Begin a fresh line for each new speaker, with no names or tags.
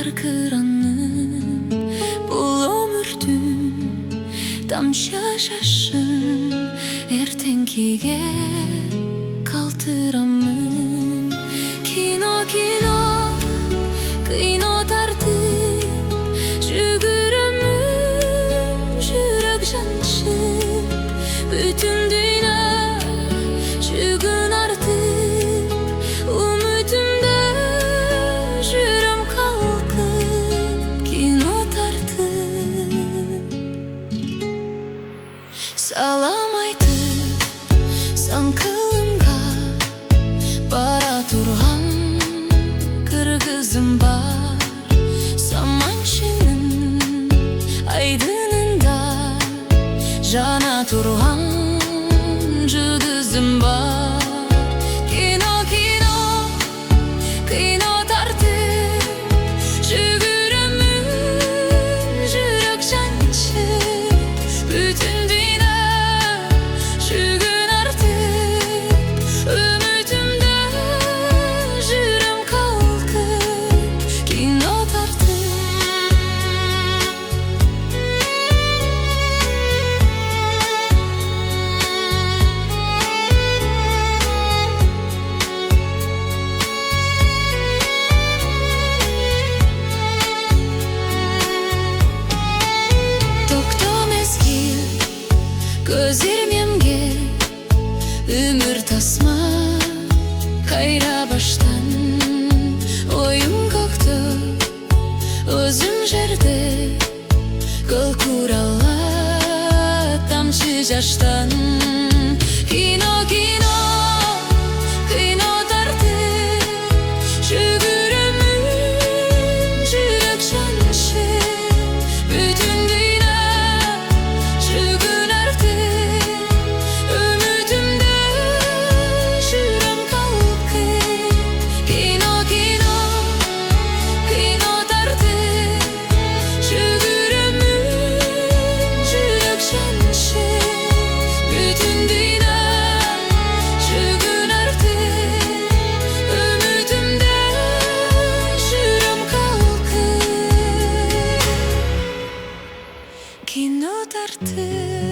Arkıranın bul ömürdün Damşa şaşın ertenkige kaltıramın Kino kino kino tartı Жүгүрөмүн жүрөк жанчып Бүтүн дүйнө жүгүн артып Үмүтүмдө жүрөм калкып Кино тартып Салам айтып саңкылымга Бара турган кыргызым бар Саманчынын айдынында жана турган жұлдызым бар Кино, кино, кино тартып Жүгүрөмүн жүрөк жанчып Бүтүн дүйнө жүгүн артып Үмүтүмдө жүрөм калкып Кино тартып Көз ирмемге өмір тасма Кайра баштан ойым көктө Өзүм жерде көл курала Тамчы жаштан Кино, кино, кино тартып Жүгүрөмүн жүрөк жанчып Бүтүн дүйнө жүгүн артып Үмүтүмдө жүрөм калкып Кино, кино, кино тартып Жүгүрөмүн жүрөк жанчып Бүтүн дүйнө жүгүн артып Үмүтүмдө жүрөм калкып Кино тартып